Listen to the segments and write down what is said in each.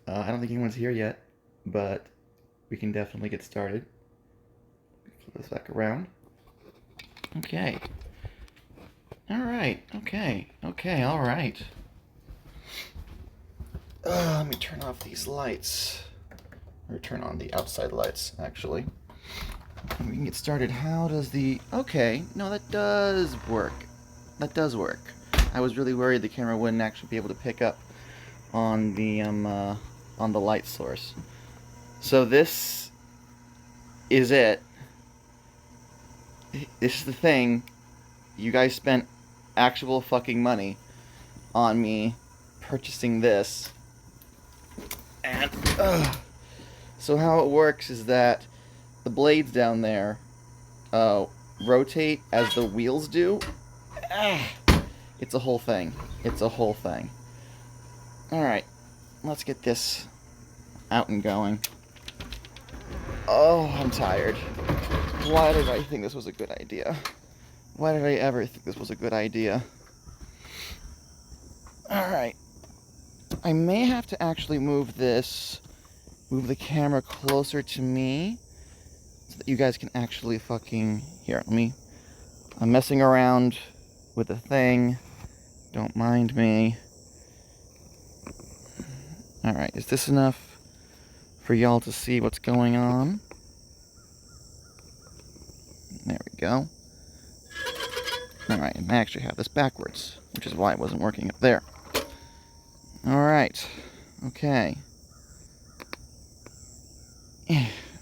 I don't think anyone's here yet, but we can definitely get started. Flip this back around. Okay. Alright, okay, alright. Let me turn off these lights. Or turn on the outside lights, actually. And we can get started. How does the... Okay, no, that does work. That does work. I was really worried the camera wouldn't actually be able to pick up on the light source. So this is it. This is the thing. You guys spent actual fucking money on me purchasing this. And so how it works is that the blades down there rotate as the wheels do. It's a whole thing. It's a whole thing. Alright, let's get this out and going. Oh, I'm tired. Why did I think this was a good idea? Why did I ever think this was a good idea? Alright. I may have to actually move the camera closer to me so that you guys can actually fucking... Here, I'm messing around with the thing. Don't mind me. Alright, is this enough for y'all to see what's going on? There we go. Alright, and I actually have this backwards, which is why it wasn't working up there. Alright. Okay.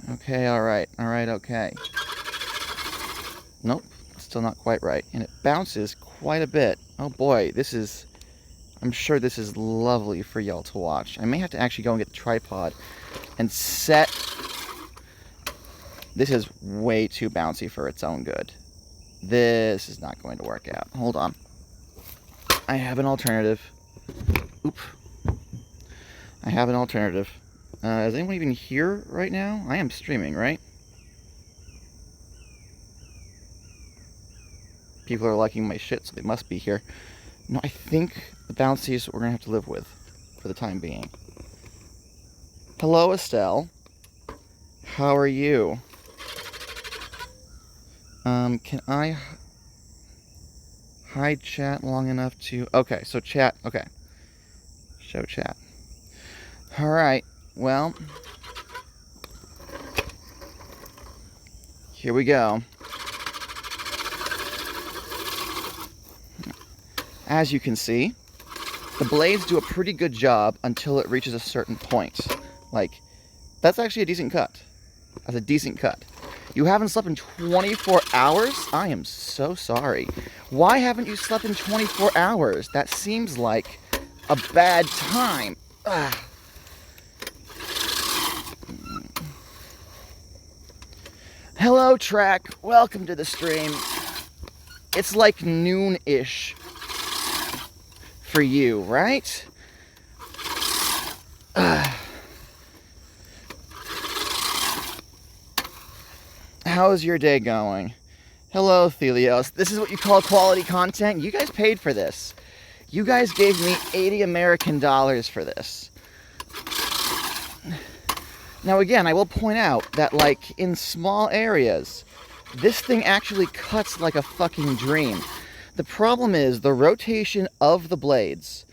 Okay, alright. Alright, okay. Nope, still not quite right. And it bounces quite a bit. Oh boy, this is... I'm sure this is lovely for y'all to watch. I may have to actually go and get the tripod and set... This is way too bouncy for its own good. This is not going to work out. Hold on. I have an alternative. Oop. I have an alternative. Is anyone even here right now? I am streaming, right? People are liking my shit, so they must be here. No, I think the bouncies we're going to have to live with for the time being. Hello, Estelle. How are you? Can I hide chat long enough to... Okay, so chat... Okay. Show chat. Alright, well... Here we go. As you can see, the blades do a pretty good job until it reaches a certain point. Like, that's actually a decent cut. That's a decent cut. You haven't slept in 24 hours? I am so sorry. Why haven't you slept in 24 hours? That seems like a bad time. Ugh. Hello, Track. Welcome to the stream. It's like noon-ish for you, right? How's your day going? Hello, Thelios. This is what you call quality content? You guys paid for this. You guys gave me 80 American dollars for this. Now again, I will point out that, like, in small areas, this thing actually cuts like a fucking dream. The problem is the rotation of the blades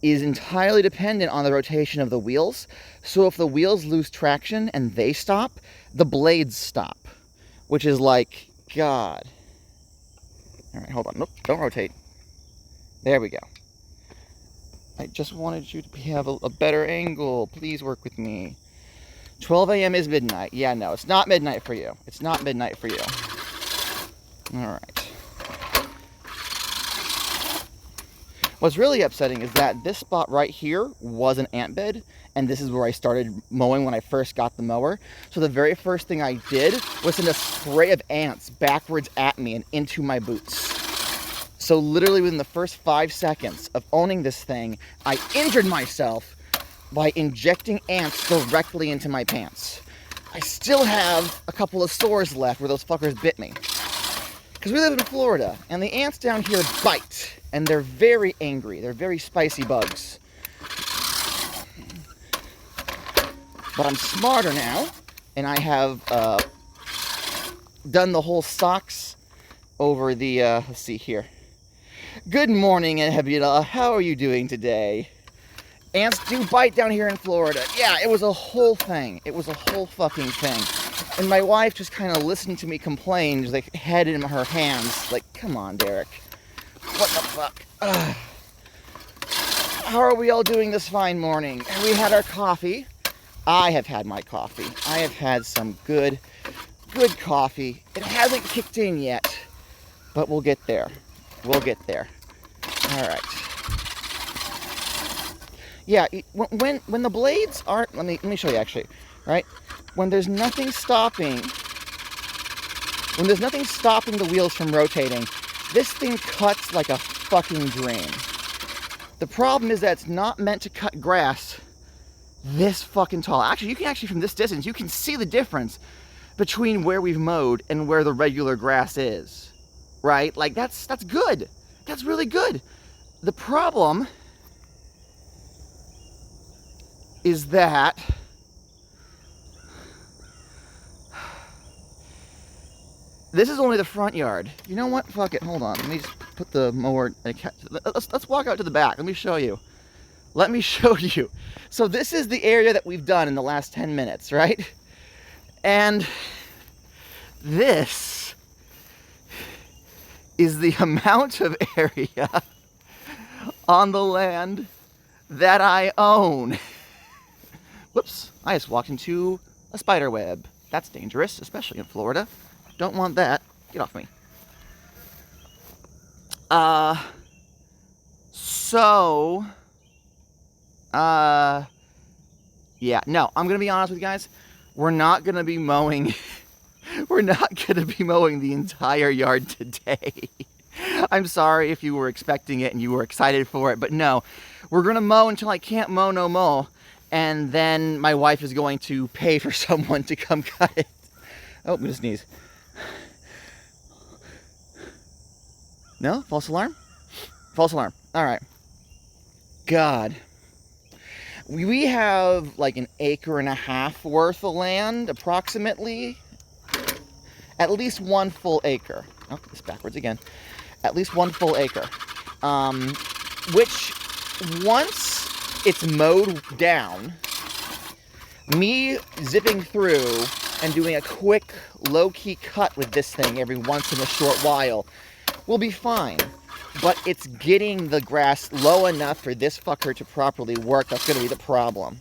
is entirely dependent on the rotation of the wheels. So if the wheels lose traction and they stop, the blades stop. Which is like, God. Alright, hold on. Nope, don't rotate. There we go. I just wanted you to have a better angle. Please work with me. 12 a.m. is midnight. Yeah, no, it's not midnight for you. It's not midnight for you. Alright. What's really upsetting is that this spot right here was an ant bed, and this is where I started mowing when I first got the mower. So the very first thing I did was send a spray of ants backwards at me and into my boots. So literally within the first 5 seconds of owning this thing, I injured myself by injecting ants directly into my pants. I still have a couple of sores left where those fuckers bit me. Because we live in Florida, and the ants down here bite, and they're very angry. They're very spicy bugs. But I'm smarter now, and I have done the whole socks over the, let's see here. Good morning, Hebula. How are you doing today? Ants do bite down here in Florida. Yeah, it was a whole thing. It was a whole fucking thing. And my wife just kind of listened to me complain, just like head in her hands. Like, come on, Derek. What the fuck? Ugh. How are we all doing this fine morning? We had our coffee. I have had my coffee. I have had some good coffee. It hasn't kicked in yet, but we'll get there. We'll get there. All right. Yeah, when the blades aren't, let me show you actually, right? When there's nothing stopping the wheels from rotating, this thing cuts like a fucking dream. The problem is that it's not meant to cut grass this fucking tall. Actually, you can from this distance, you can see the difference between where we've mowed and where the regular grass is, right? Like, that's good. That's really good. The problem is that this is only the front yard. You know what? Fuck it. Hold on. Let me just put the mower. Let's walk out to the back. Let me show you. Let me show you. So this is the area that we've done in the last 10 minutes, right? And this is the amount of area on the land that I own. Whoops, I just walked into a spider web. That's dangerous, especially in Florida. Don't want that. Get off me. Yeah, no, I'm gonna be honest with you guys. We're not gonna be mowing. We're not gonna be mowing the entire yard today. I'm sorry if you were expecting it and you were excited for it, but no. We're gonna mow until I can't mow no more. And then my wife is going to pay for someone to come cut it. Oh, I'm gonna sneeze. No? False alarm? False alarm. All right. God. We have like 1.5 acres worth of land, approximately. At least 1 full acre. Oh, it's backwards again. At least 1 full acre. Which, once it's mowed down, me zipping through and doing a quick, low-key cut with this thing every once in a short while will be fine. But it's getting the grass low enough for this fucker to properly work. That's going to be the problem.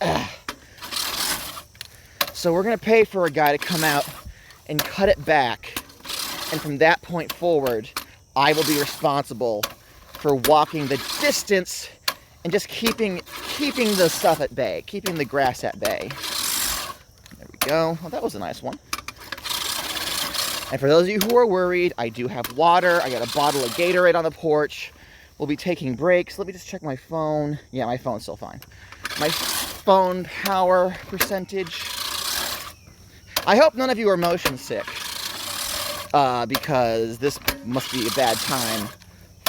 Ugh. So we're going to pay for a guy to come out and cut it back. And from that point forward, I will be responsible for walking the distance and just keeping the stuff at bay, keeping the grass at bay. There we go. Well, that was a nice one. And for those of you who are worried, I do have water. I got a bottle of Gatorade on the porch. We'll be taking breaks. Let me just check my phone. Yeah, my phone's still fine. My phone power percentage. I hope none of you are motion sick, because this must be a bad time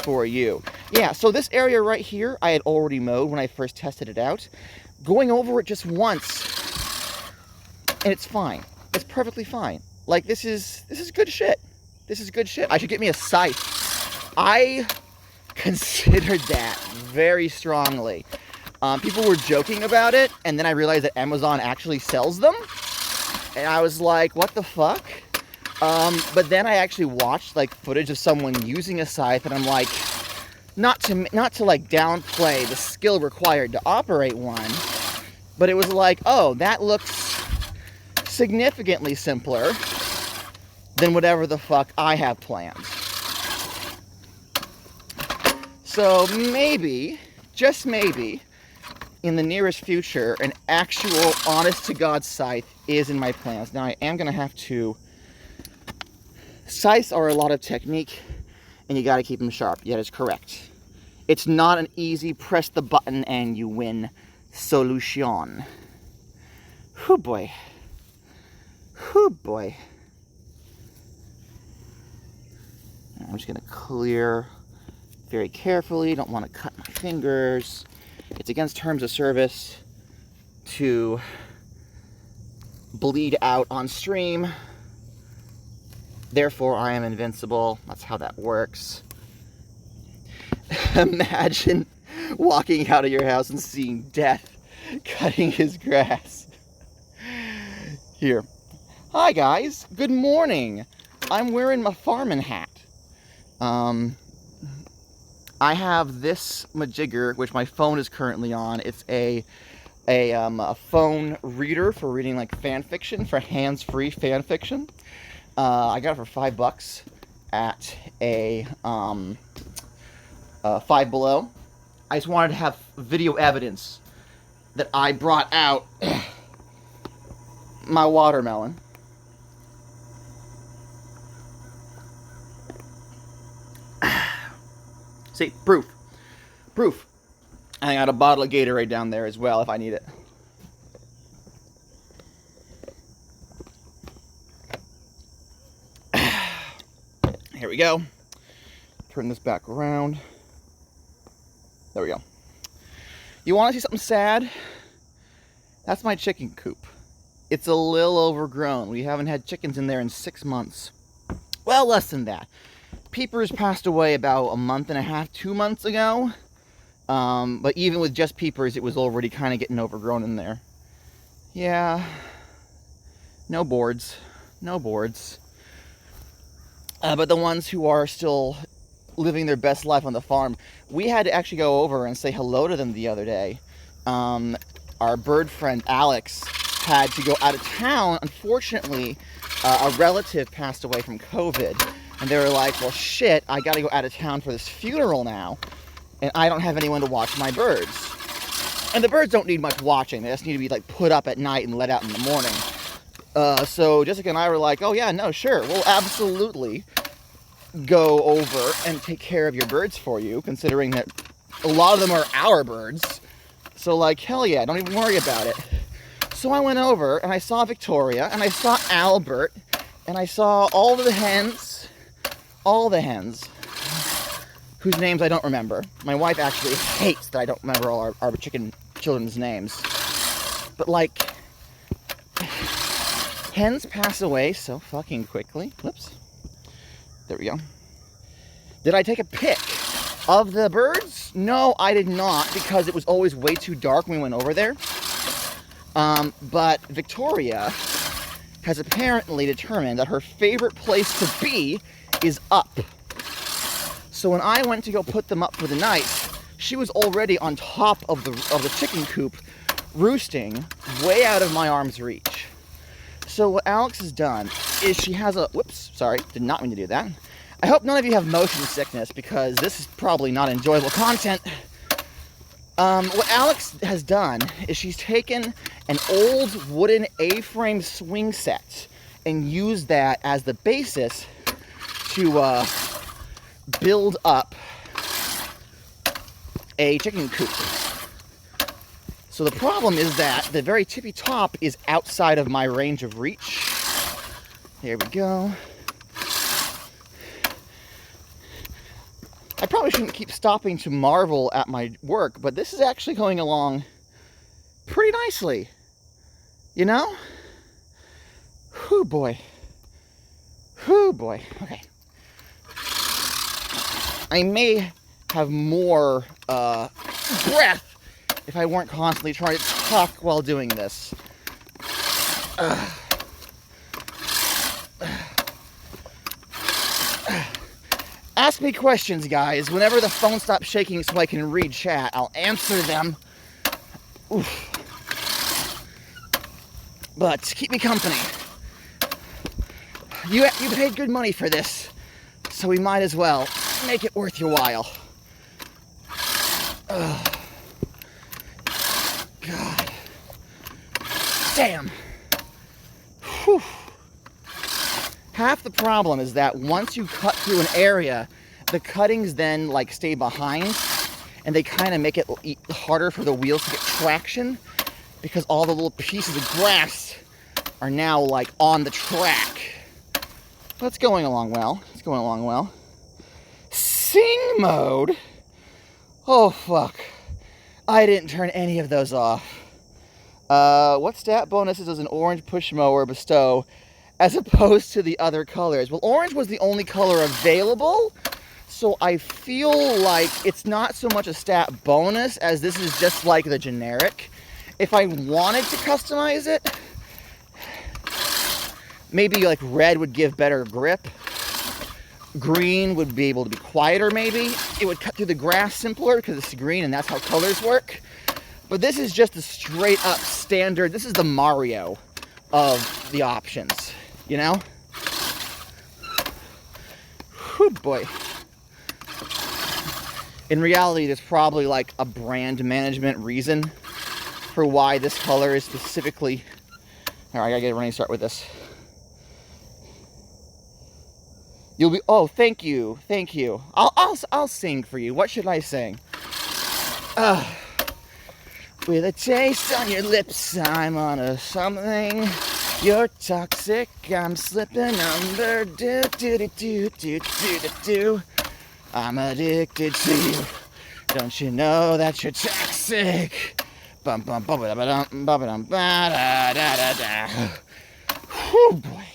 for you. Yeah, so this area right here, I had already mowed when I first tested it out. Going over it just once, and it's fine. It's perfectly fine. Like, this is good shit. This is good shit. I should get me a scythe. I considered that very strongly. People were joking about it, and then I realized that Amazon actually sells them. And I was like, what the fuck? But then I actually watched like footage of someone using a scythe, and I'm like, not to like downplay the skill required to operate one, but it was like, oh, that looks significantly simpler than whatever the fuck I have planned. So maybe, just maybe, in the nearest future, an actual honest-to-God scythe is in my plans. Now, I am going to have to... Scythes are a lot of technique, and you got to keep them sharp. Yeah, that's correct. It's not an easy press the button and you win solution. Whew, boy. Whew, boy. I'm just going to clear very carefully. Don't want to cut my fingers. It's against terms of service to bleed out on stream. Therefore, I am invincible. That's how that works. Imagine walking out of your house and seeing Death cutting his grass. Here. Hi, guys. Good morning. I'm wearing my farming hat. I have this majigger, which my phone is currently on. It's a phone reader for reading like fan fiction, for hands-free fan fiction. I got it for $5 at a Five Below. I just wanted to have video evidence that I brought out my watermelon. See, proof. Proof. And I got a bottle of Gatorade down there as well if I need it. Here we go. Turn this back around. There we go. You want to see something sad? That's my chicken coop. It's a little overgrown. We haven't had chickens in there in 6 months. Well, less than that. Peepers passed away about a month and a half, 2 months ago. But even with just Peepers, it was already kind of getting overgrown in there. Yeah. No boards. No boards. But the ones who are still living their best life on the farm, we had to actually go over and say hello to them the other day. Our bird friend Alex had to go out of town. Unfortunately, a relative passed away from COVID. And they were like, well, shit, I gotta go out of town for this funeral now. And I don't have anyone to watch my birds. And the birds don't need much watching. They just need to be like put up at night and let out in the morning. So Jessica and I were like, oh yeah, no, sure. We'll absolutely go over and take care of your birds for you, considering that a lot of them are our birds. So like, hell yeah, don't even worry about it. So I went over and I saw Victoria and I saw Albert and I saw all the hens, whose names I don't remember. My wife actually hates that I don't remember all our chicken children's names. But like, hens pass away so fucking quickly. Whoops. There we go. Did I take a pic of the birds? No, I did not, because it was always way too dark when we went over there. But Victoria has apparently determined that her favorite place to be is up. So when I went to go put them up for the night, she was already on top of the chicken coop, roosting way out of my arm's reach. So what Alex has done is she has a, whoops, sorry, did not mean to do that. I hope none of you have motion sickness, because this is probably not enjoyable content. What Alex has done is she's taken an old wooden A-frame swing set and used that as the basis to build up a chicken coop. So the problem is that the very tippy top is outside of my range of reach. There we go. I probably shouldn't keep stopping to marvel at my work, but this is actually going along pretty nicely. You know? Whew, boy. Whew, boy. Okay. I may have more breath if I weren't constantly trying to talk while doing this. Ask me questions, guys. Whenever the phone stops shaking so I can read chat, I'll answer them. Oof. But keep me company. You paid good money for this, so we might as well make it worth your while. Ugh. God. Damn. Whew. Half the problem is that once you cut through an area, the cuttings then like stay behind, and they kind of make it harder for the wheels to get traction, because all the little pieces of grass are now like on the track. But it's going along well. It's going along well. Sing mode? Oh fuck. I didn't turn any of those off. What stat bonuses does an orange push mower bestow as opposed to the other colors? Well, orange was the only color available, so I feel like it's not so much a stat bonus as this is just like the generic. If I wanted to customize it, maybe like red would give better grip. Green would be able to be quieter maybe. It would cut through the grass simpler because it's green and that's how colors work. But this is just a straight up standard. This is the Mario of the options, you know? Whew, boy. In reality, there's probably like a brand management reason for why this color is specifically... All right, I gotta get a running start with this. You'll be... Oh, thank you. Thank you. I'll sing for you. What should I sing? With a taste on your lips, I'm on a something. You're toxic, I'm slipping under. Do do do do do do do do. I'm addicted to you. Don't you know that you're toxic? Bum bum bum ba dum ba dum ba da da da da. Whew, boy.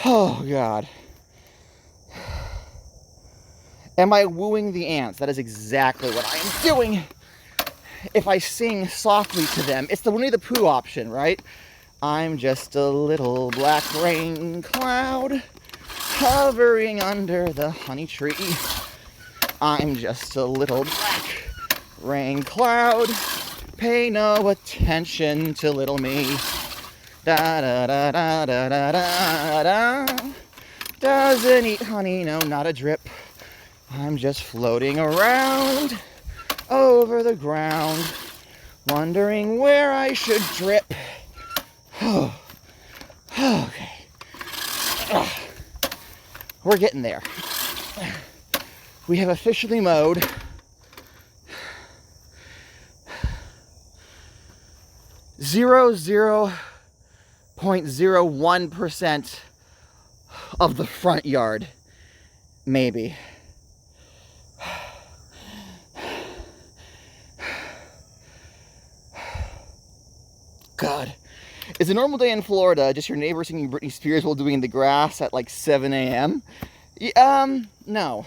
Oh God. Am I wooing the ants? That is exactly what I am doing. If I sing softly to them, it's the Winnie the Pooh option, right? I'm just a little black rain cloud hovering under the honey tree. I'm just a little black rain cloud. Pay no attention to little me. Da da da da da da da da. Doesn't eat honey, no, not a drip. I'm just floating around over the ground, wondering where I should drip. Okay. We're getting there. We have officially mowed 0.01% of the front yard, maybe. God. It's a normal day in Florida, just your neighbor singing Britney Spears while doing the grass at like 7 a.m.? No.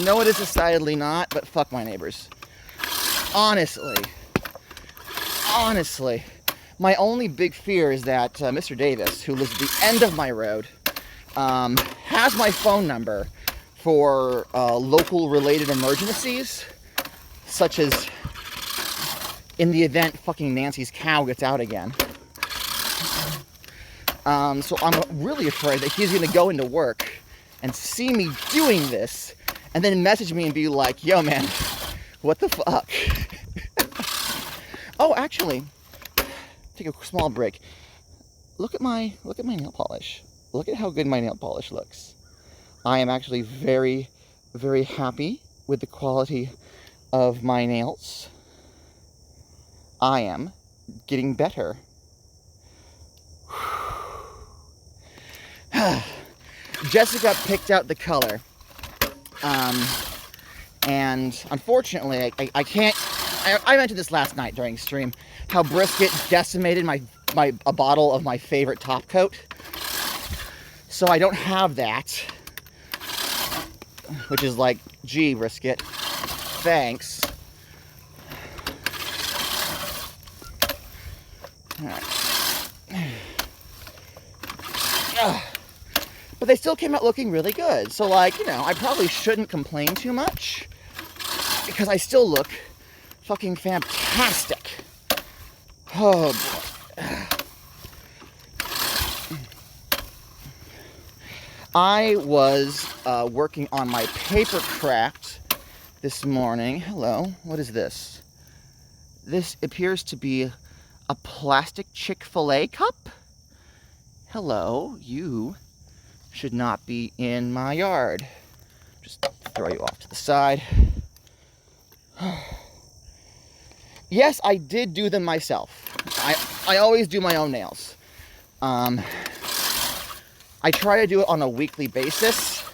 No, it is decidedly not, but fuck my neighbors. Honestly. My only big fear is that Mr. Davis, who lives at the end of my road, has my phone number for local related emergencies, such as in the event fucking Nancy's cow gets out again. So I'm really afraid that he's going to go into work and see me doing this and then message me and be like, yo, man, what the fuck? Oh, actually, take a small break. Look at my nail polish. Look at how good my nail polish looks. I am actually very, very happy with the quality of my nails. I am getting better. Jessica picked out the color. And unfortunately, I can't... I mentioned this last night during stream, how Brisket decimated a bottle of my favorite top coat. So I don't have that. Which is like, gee, Brisket, thanks. Alright. But they still came out looking really good. So, like, you know, I probably shouldn't complain too much, because I still look fucking fantastic. Oh, boy. I was working on my paper craft this morning. Hello, what is this? This appears to be a plastic Chick-fil-A cup? Hello, you should not be in my yard. Just throw you off to the side. Yes, I did do them myself. I always do my own nails. I try to do it on a weekly basis,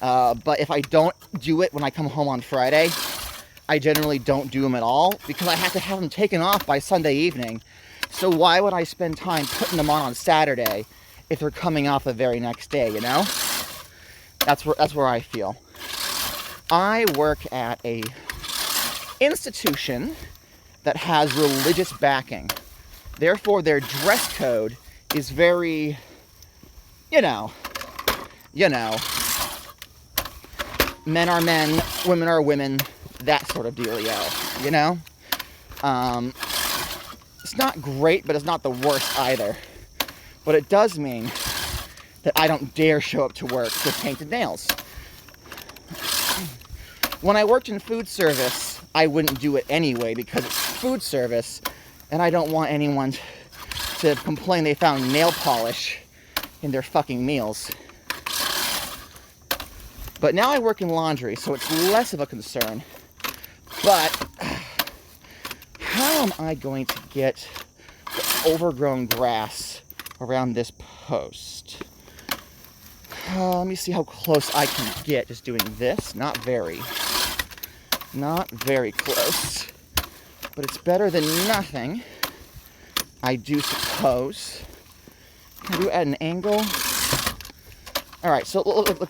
but if I don't do it when I come home on Friday, I generally don't do them at all because I have to have them taken off by Sunday evening. So why would I spend time putting them on Saturday if they're coming off the very next day, you know? That's where I feel. I work at a institution that has religious backing. Therefore, their dress code is very, you know, men are men, women are women, that sort of dealio, you know? It's not great, but it's not the worst either. But it does mean that I don't dare show up to work with painted nails. When I worked in food service, I wouldn't do it anyway because it's food service, and I don't want anyone to complain they found nail polish in their fucking meals. But now I work in laundry, so it's less of a concern. But how am I going to get the overgrown grass around this post? Let me see how close I can get just doing this. Not very close. But it's better than nothing, I do suppose. Can I do it at an angle? All right, so look at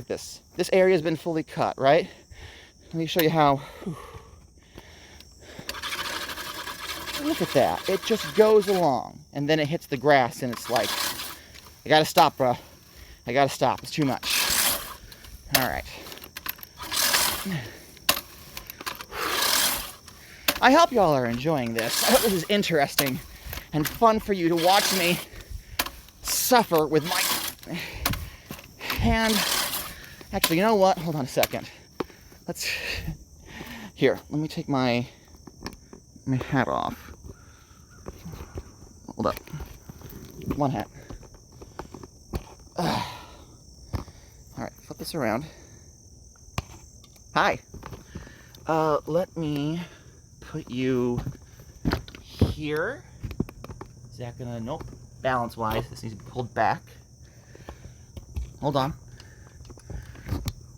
this. This area has been fully cut, right? Let me show you how. Look at that. It just goes along, and then it hits the grass, and it's like, I gotta stop, bro. I gotta stop. It's too much. All right. I hope y'all are enjoying this. I hope this is interesting and fun for you to watch me suffer with my hand. Actually, you know what? Hold on a second. Here, let me take my hat off. Hold up. One hat. All right, flip this around. Hi. Let me put you here. Is that gonna, nope. Balance-wise, this needs to be pulled back. Hold on.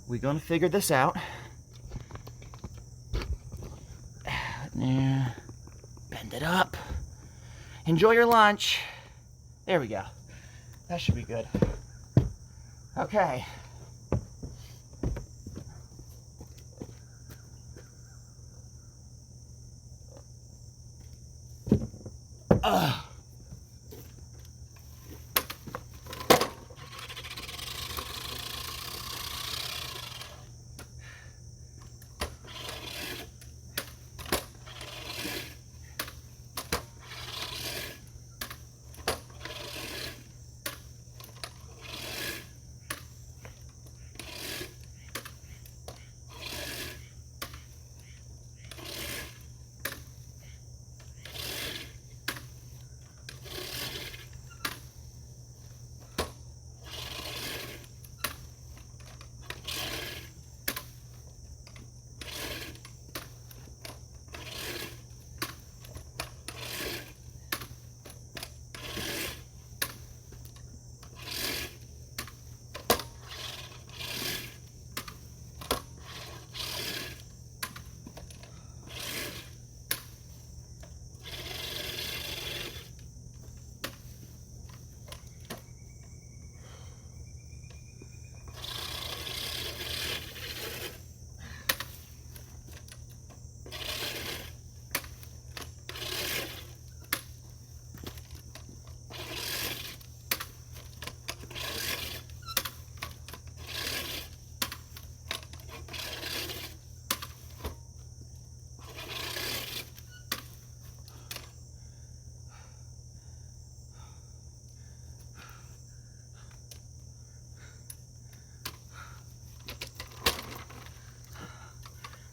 We're gonna figure this out. Yeah. Bend it up. Enjoy your lunch. There we go. That should be good. Okay. Ugh.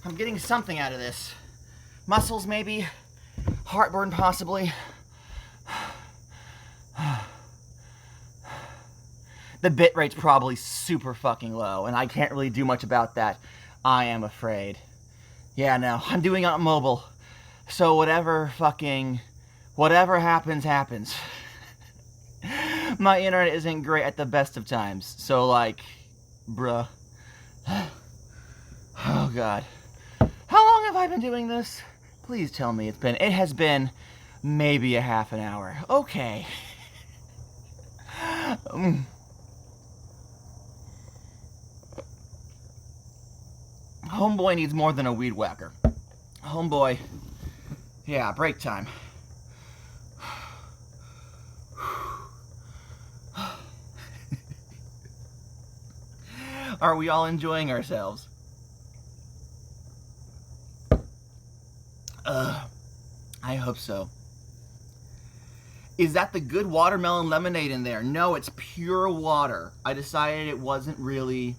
I'm getting something out of this. Muscles, maybe. Heartburn, possibly. The bit rate's probably super fucking low, and I can't really do much about that, I am afraid. Yeah, no, I'm doing it on mobile. So whatever happens, happens. My internet isn't great at the best of times, so bruh. Oh God. How long have I been doing this? Please tell me it has been maybe a half an hour. Okay. Homeboy needs more than a weed whacker. Homeboy, yeah, break time. Are we all enjoying ourselves? I hope so. Is that the good watermelon lemonade in there? No, it's pure water. I decided it wasn't really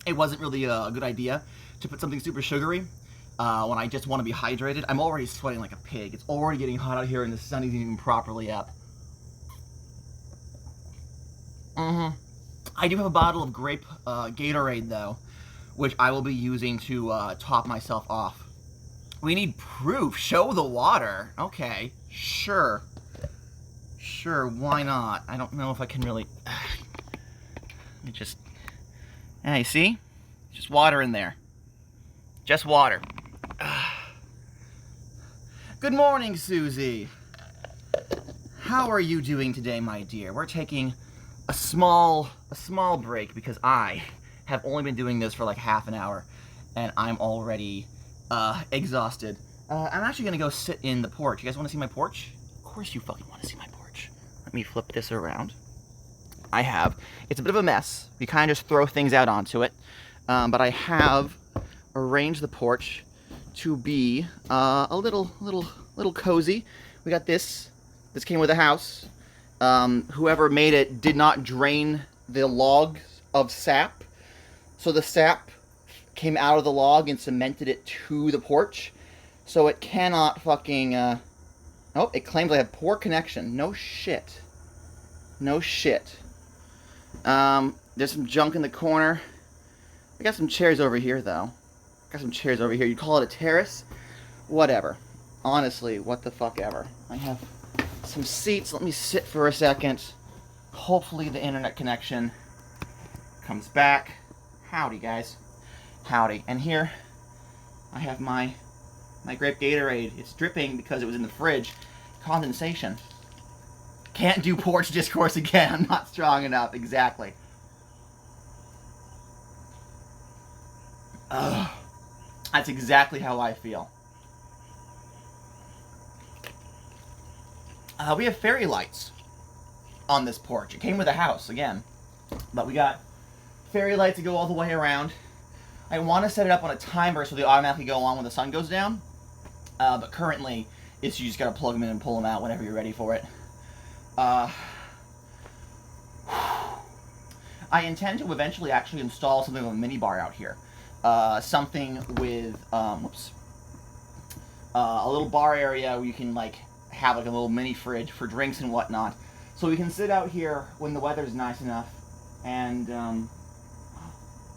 a good idea to put something super sugary when I just want to be hydrated. I'm already sweating like a pig. It's already getting hot out here and the sun isn't even properly up. I do have a bottle of grape Gatorade though, which I will be using to top myself off. We need proof. Show the water. Okay, sure. Sure, why not? I don't know if I can really... Let me just... Yeah, you see? Just water in there. Just water. Good morning, Susie. How are you doing today, my dear? We're taking a small break because I have only been doing this for like half an hour and I'm already exhausted. I'm actually gonna go sit in the porch. You guys want to see my porch? Of course you fucking want to see my porch. Let me flip this around. It's a bit of a mess. You kind of just throw things out onto it. But I have arranged the porch to be a little cozy. We got this. This came with a house. Whoever made it did not drain the logs of sap. So the sap came out of the log and cemented it to the porch. So it cannot fucking... Oh, it claims I have poor connection. No shit. No shit. There's some junk in the corner. I got some chairs over here, though. You call it a terrace? Whatever. Honestly, what the fuck ever. I have some seats. Let me sit for a second. Hopefully the internet connection comes back. Howdy, guys. Howdy. And here, I have my grape Gatorade. It's dripping because it was in the fridge. Condensation. Can't do porch discourse again. I'm not strong enough. Exactly. That's exactly how I feel. We have fairy lights on this porch. It came with a house, again. But we got fairy lights that go all the way around. I want to set it up on a timer so they automatically go on when the sun goes down. But currently, you just got to plug them in and pull them out whenever you're ready for it. I intend to eventually actually install something of a mini bar out here. Something with, a little bar area where you can, like, have, like, a little mini fridge for drinks and whatnot. So we can sit out here when the weather's nice enough. And,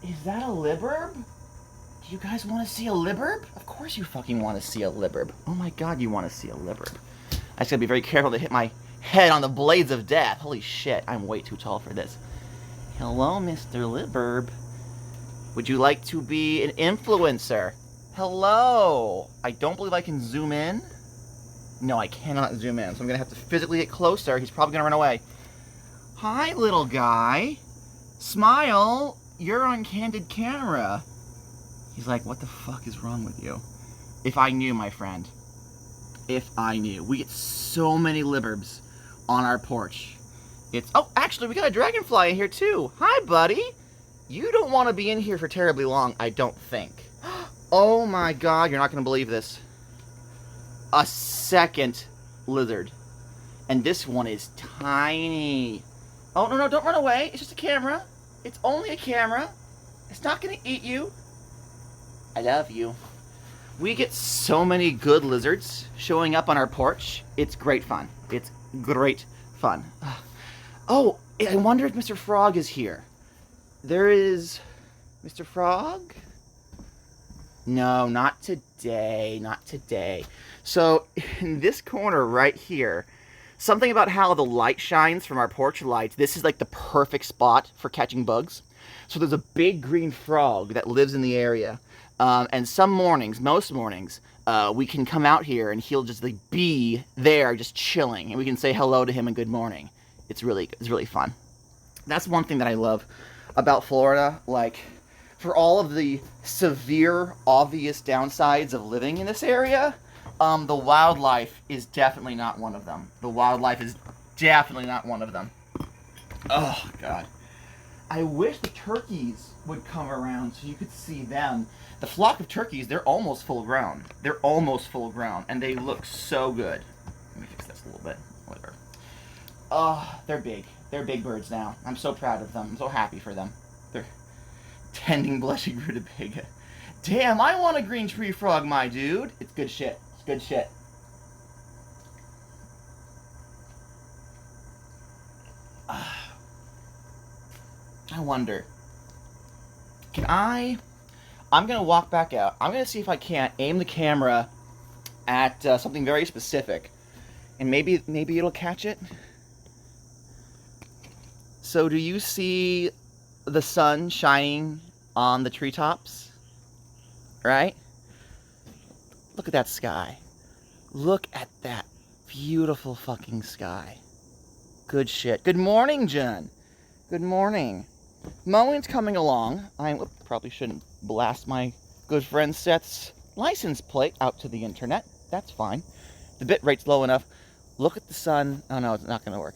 is that a libburb? Do you guys want to see a libburb? Of course you fucking want to see a libburb. Oh my god, you want to see a libburb. I just gotta be very careful to hit my head on the blades of death. Holy shit, I'm way too tall for this. Hello, Mr. Libburb. Would you like to be an influencer? Hello! I don't believe I can zoom in. No, I cannot zoom in, so I'm gonna have to physically get closer. He's probably gonna run away. Hi, little guy. Smile. You're on candid camera. He's like, what the fuck is wrong with you? If I knew, my friend. If I knew. We get so many libburbs on our porch. Oh, actually, we got a dragonfly in here, too. Hi, buddy. You don't want to be in here for terribly long, I don't think. Oh, my God. You're not going to believe this. A second lizard. And this one is tiny. Oh, no, don't run away. It's just a camera. It's only a camera. It's not going to eat you. I love you. We get so many good lizards showing up on our porch. It's great fun. It's great fun. Oh, I wonder if Mr. Frog is here. There is... Mr. Frog? No, not today. Not today. So, in this corner right here, something about how the light shines from our porch lights, this is like the perfect spot for catching bugs. So there's a big green frog that lives in the area. And some mornings, most mornings, we can come out here and he'll just like be there, just chilling, and we can say hello to him and good morning. It's really fun. That's one thing that I love about Florida. Like, for all of the severe, obvious downsides of living in this area, the wildlife is definitely not one of them. The wildlife is definitely not one of them. Oh, God. I wish the turkeys would come around so you could see them. The flock of turkeys, they're almost full grown. They're almost full grown, and they look so good. Let me fix this a little bit. Whatever. Oh, they're big. They're big birds now. I'm so proud of them. I'm so happy for them. They're tending blushing rutabaga. Damn, I want a green tree frog, my dude. It's good shit. It's good shit. I wonder, I'm going to walk back out. I'm going to see if I can't aim the camera at something very specific. And maybe it'll catch it. So do you see the sun shining on the treetops? Right? Look at that sky. Look at that beautiful fucking sky. Good shit. Good morning, Jen. Good morning. Mowing's coming along. I probably shouldn't blast my good friend Seth's license plate out to the internet. That's fine. The bit rate's low enough. Look at the sun. Oh no, it's not going to work.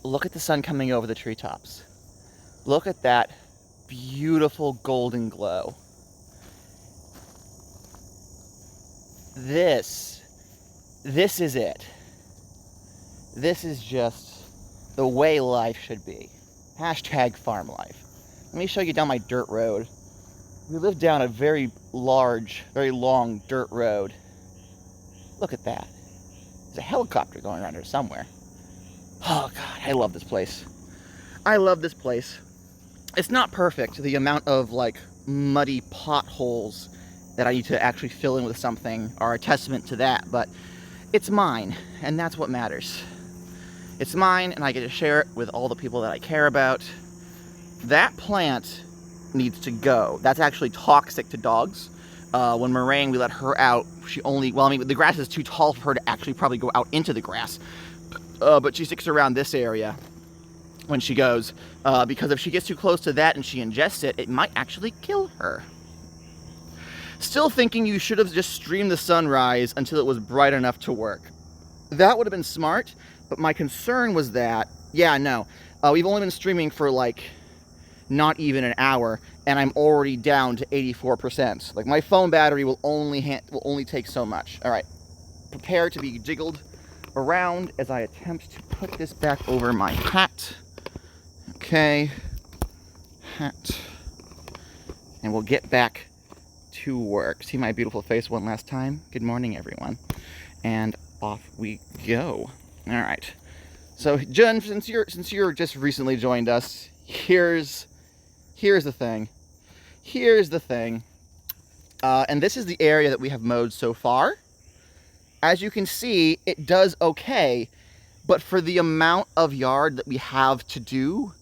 Look at the sun coming over the treetops. Look at that beautiful golden glow. This is it. This is just the way life should be. Hashtag farm life. Let me show you down my dirt road. We live down a very large, very long dirt road. Look at that. There's a helicopter going around here somewhere. Oh God, I love this place. I love this place. It's not perfect. The amount of like muddy potholes that I need to actually fill in with something are a testament to that, but it's mine, and that's what matters. It's mine, and I get to share it with all the people that I care about. That plant needs to go. That's actually toxic to dogs. When Meringue, we let her out, the grass is too tall for her to actually probably go out into the grass. But she sticks around this area when she goes, because if she gets too close to that and she ingests it, it might actually kill her. Still thinking you should have just streamed the sunrise until it was bright enough to work. That would have been smart, but my concern was that, we've only been streaming for like not even an hour, and I'm already down to 84%. Like, my phone battery will only take so much. All right, prepare to be jiggled around as I attempt to put this back over my hat. Okay, hat, and we'll get back to work. See my beautiful face one last time? Good morning, everyone. And off we go. All right. So, Jen, since you're just recently joined us, here's the thing. Here's the thing. And this is the area that we have mowed so far. As you can see, it does okay, but for the amount of yard that we have to do,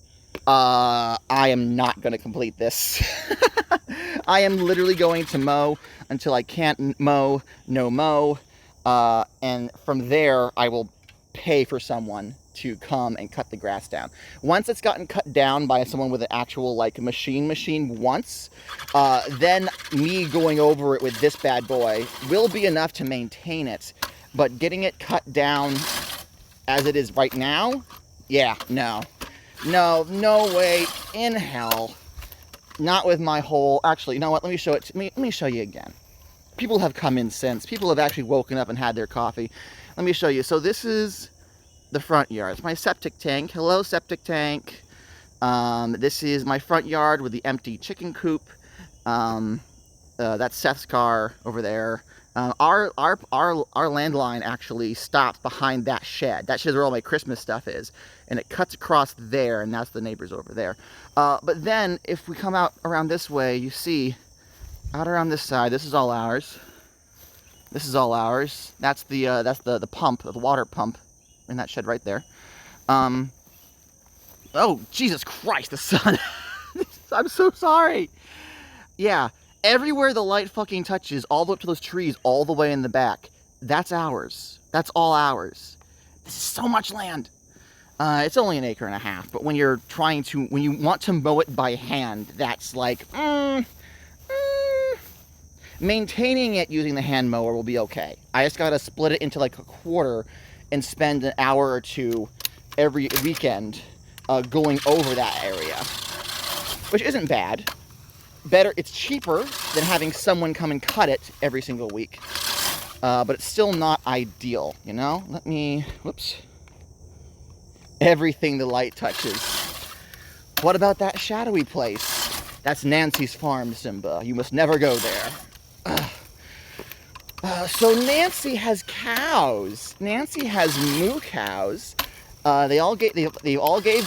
I am not going to complete this. I am literally going to mow until I can't mow, no mow, and from there I will pay for someone to come and cut the grass down. Once it's gotten cut down by someone with an actual like machine once, then me going over it with this bad boy will be enough to maintain it. But getting it cut down as it is right now, yeah, no way in hell. Not with my whole, actually, you know what, let me show it, let me show you again. People have come in since. People have actually woken up and had their coffee. Let me show you. So this is the front yard. It's my septic tank. Hello, septic tank. This is my front yard with the empty chicken coop. That's Seth's car over there. Our landline actually stops behind that shed. That shed's where all my Christmas stuff is. And it cuts across there, and that's the neighbors over there. But then, if we come out around this way, you see, out around this side, this is all ours. This is all ours. That's the pump, the water pump in that shed right there. Oh, Jesus Christ, the sun. I'm so sorry. Yeah, Everywhere the light fucking touches, all the way up to those trees, all the way in the back, that's ours. That's all ours. This is so much land. It's only an acre and a half, but when you want to mow it by hand, that's like, maintaining it using the hand mower will be okay. I just gotta split it into like a quarter and spend an hour or two every weekend going over that area, which isn't bad. Better, it's cheaper than having someone come and cut it every single week, but it's still not ideal, you know? Whoops. Everything the light touches. What about that shadowy place? That's Nancy's farm, Simba. You must never go there. So Nancy has cows. Nancy has moo cows. They all gave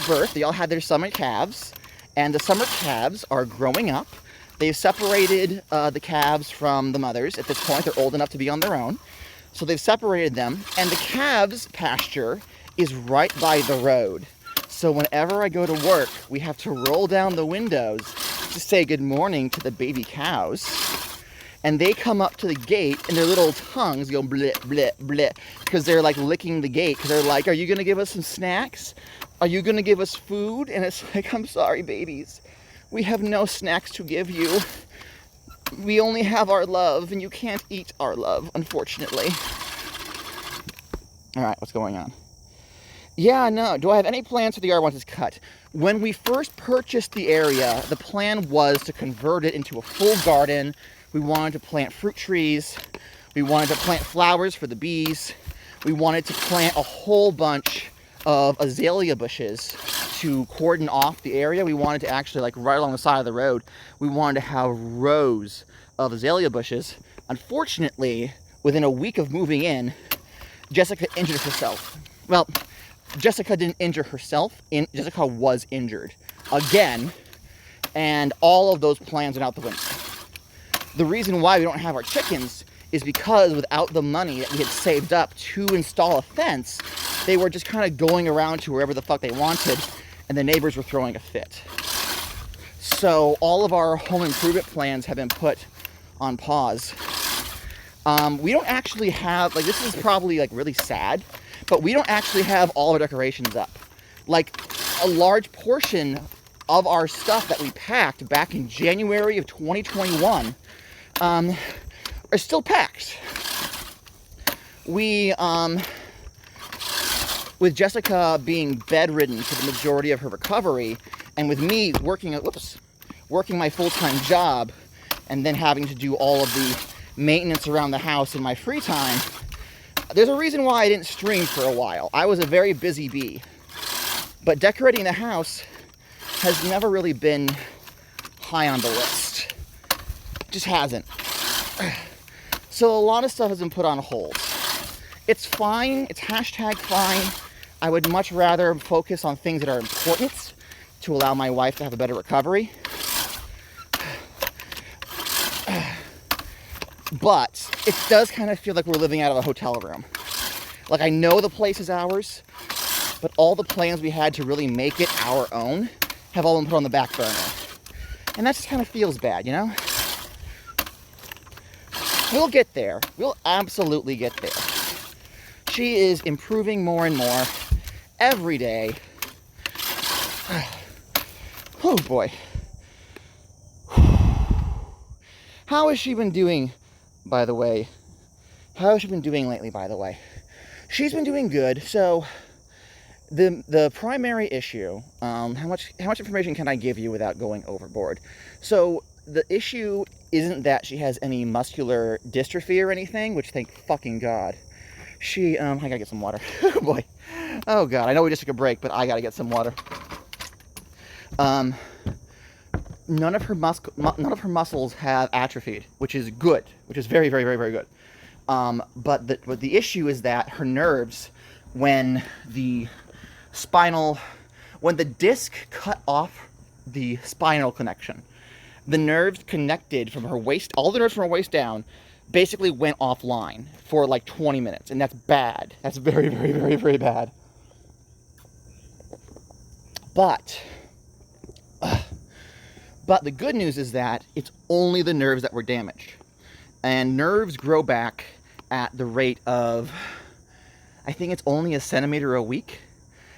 birth. They all had their summer calves, and the summer calves are growing up. They've separated the calves from the mothers. At this point, they're old enough to be on their own. So they've separated them, and the calves' pasture is right by the road. So whenever I go to work, we have to roll down the windows to say good morning to the baby cows. And they come up to the gate, and their little tongues go bleh, bleh, bleh, because they're like licking the gate, because they're like, are you going to give us some snacks? Are you going to give us food? And it's like, I'm sorry, babies. We have no snacks to give you. We only have our love, and you can't eat our love, unfortunately. All right, what's going on? Yeah, no. Do I have any plans for the yard once it's cut? When we first purchased the area, the plan was to convert it into a full garden. We wanted to plant fruit trees. We wanted to plant flowers for the bees. We wanted to plant a whole bunch of azalea bushes to cordon off the area. We wanted to actually, like right along the side of the road, we wanted to have rows of azalea bushes. Unfortunately, within a week of moving in, Jessica injured herself. Well, Jessica didn't injure herself. Jessica was injured again, and all of those plans went out the window. The reason why we don't have our chickens is because without the money that we had saved up to install a fence, they were just kind of going around to wherever the fuck they wanted, and the neighbors were throwing a fit. So all of our home improvement plans have been put on pause. We don't actually have, like, this is probably like really sad, but we don't actually have all our decorations up. Like, a large portion of our stuff that we packed back in January of 2021 are still packed. We, with Jessica being bedridden for the majority of her recovery, and with me working my full-time job, and then having to do all of the maintenance around the house in my free time, there's a reason why I didn't stream for a while. I was a very busy bee. But decorating the house has never really been high on the list. It just hasn't. So a lot of stuff has been put on hold. It's fine. It's hashtag fine. I would much rather focus on things that are important to allow my wife to have a better recovery. But it does kind of feel like we're living out of a hotel room. Like, I know the place is ours, but all the plans we had to really make it our own have all been put on the back burner. And that just kind of feels bad, you know? We'll get there. We'll absolutely get there. She is improving more and more every day. Oh boy. How has she been doing, by the way? How has she been doing lately, by the way? She's been doing good. So the primary issue, how much information can I give you without going overboard? So the issue isn't that she has any muscular dystrophy or anything, which thank fucking God. I gotta get some water. Oh boy. Oh God, I know we just took a break, but I gotta get some water. None of her muscles have atrophied, which is good, which is very, very, very, very good. But the issue is that her nerves, when the disc cut off the spinal connection, the nerves connected from her waist, all the nerves from her waist down, basically went offline for like 20 minutes, and that's bad. That's very, very, very, very bad. But the good news is that it's only the nerves that were damaged. And nerves grow back at the rate of, I think it's only a centimeter a week.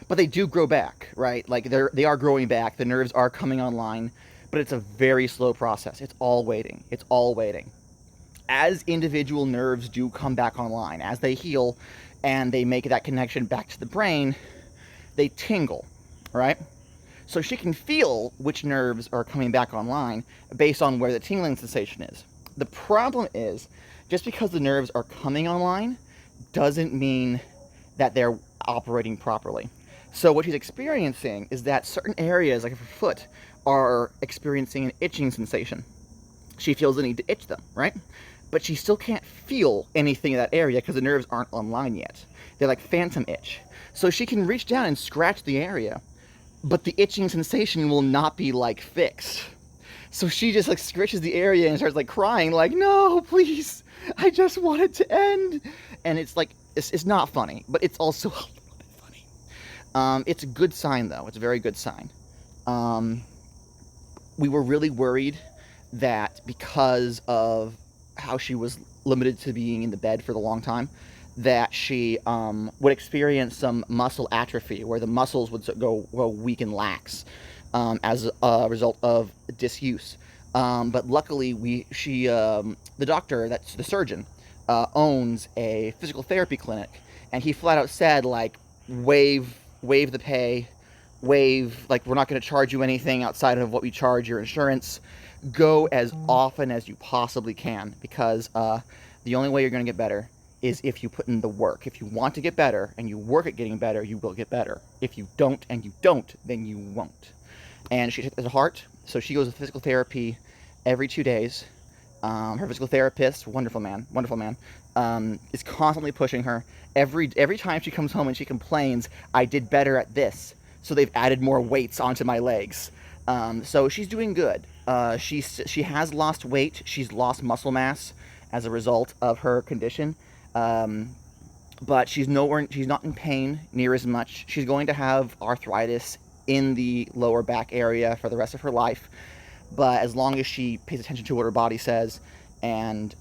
But they do grow back, right? Like they are growing back. The nerves are coming online. But it's a very slow process. It's all waiting. It's all waiting. As individual nerves do come back online, as they heal and they make that connection back to the brain, they tingle, right? So she can feel which nerves are coming back online based on where the tingling sensation is. The problem is, just because the nerves are coming online doesn't mean that they're operating properly. So what she's experiencing is that certain areas, like her foot, are experiencing an itching sensation. She feels the need to itch them, right? But she still can't feel anything in that area because the nerves aren't online yet. They're like phantom itch. So she can reach down and scratch the area, but the itching sensation will not be like fixed. So she just like scratches the area and starts like crying, like, no, please, I just want it to end. And it's like, it's not funny, but it's also a little bit funny. It's a good sign though. It's a very good sign. We were really worried that because of how she was limited to being in the bed for the long time, that she would experience some muscle atrophy, where the muscles would go weak and lax as a result of disuse. But luckily, the doctor, that's the surgeon, owns a physical therapy clinic, and he flat out said, like, waive the pay, like, we're not going to charge you anything outside of what we charge your insurance. Go as often as you possibly can, because the only way you're going to get better is if you put in the work. If you want to get better and you work at getting better, you will get better. If you don't and you don't, then you won't. And she takes it to heart, so she goes to physical therapy every 2 days. Her physical therapist, wonderful man, is constantly pushing her. Every time she comes home and she complains, I did better at this, so they've added more weights onto my legs. So she's doing good. She has lost weight. She's lost muscle mass as a result of her condition. But she's not in pain near as much. She's going to have arthritis in the lower back area for the rest of her life. But as long as she pays attention to what her body says and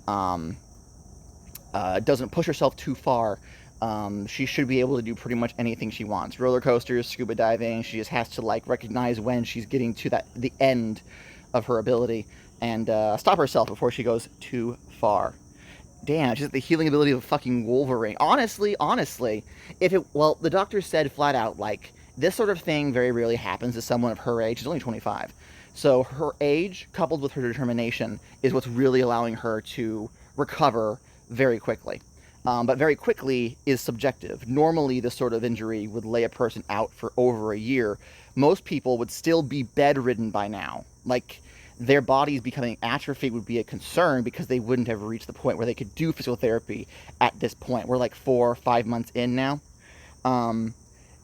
doesn't push herself too far, she should be able to do pretty much anything she wants. Roller coasters, scuba diving. She just has to like recognize when she's getting to the end of her ability and stop herself before she goes too far. Damn, she's got the healing ability of a fucking Wolverine. Honestly, the doctor said flat out, like, this sort of thing very rarely happens to someone of her age. She's only 25. So her age, coupled with her determination, is what's really allowing her to recover very quickly. But very quickly is subjective. Normally, this sort of injury would lay a person out for over a year. Most people would still be bedridden by now. Like, their bodies becoming atrophied would be a concern because they wouldn't have reached the point where they could do physical therapy at this point. We're like 4 or 5 months in now.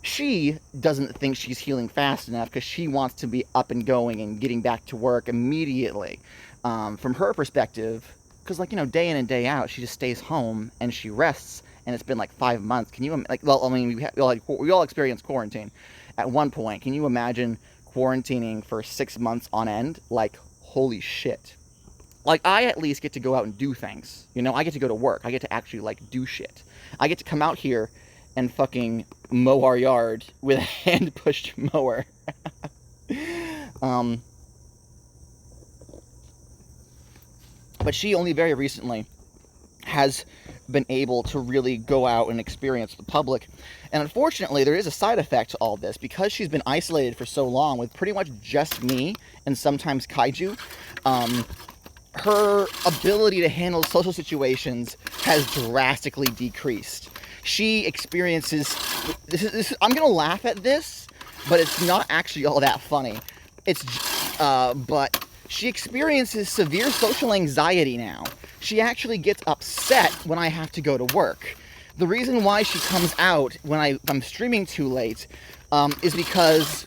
She doesn't think she's healing fast enough because she wants to be up and going and getting back to work immediately. From her perspective, because, like, you know, day in and day out, she just stays home and she rests, and it's been like 5 months. Can you, like, well, I mean, we all experienced quarantine at one point. Can you imagine quarantining for 6 months on end? Like, holy shit. Like, I at least get to go out and do things. You know, I get to go to work. I get to actually, like, do shit. I get to come out here and fucking mow our yard with a hand-pushed mower. But she only very recently has been able to really go out and experience the public. And unfortunately, there is a side effect to all this. Because she's been isolated for so long with pretty much just me and sometimes Kaiju, her ability to handle social situations has drastically decreased. She experiences, I'm going to laugh at this, but it's not actually all that funny. But she experiences severe social anxiety now. She actually gets upset when I have to go to work. The reason why she comes out when I'm streaming too late is because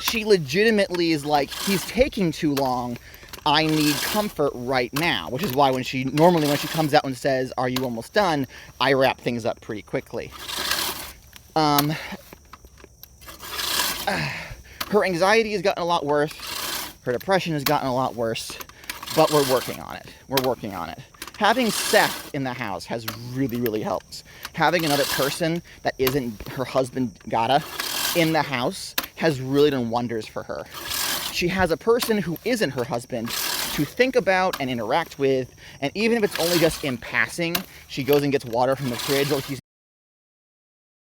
she legitimately is like, he's taking too long. I need comfort right now, which is why when she comes out and says, are you almost done? I wrap things up pretty quickly. Her anxiety has gotten a lot worse. Her depression has gotten a lot worse, but we're working on it. We're working on it. Having Seth in the house has really, really helped. Having another person that isn't her husband, Gata, in the house has really done wonders for her. She has a person who isn't her husband to think about and interact with, and even if it's only just in passing, she goes and gets water from the fridge, or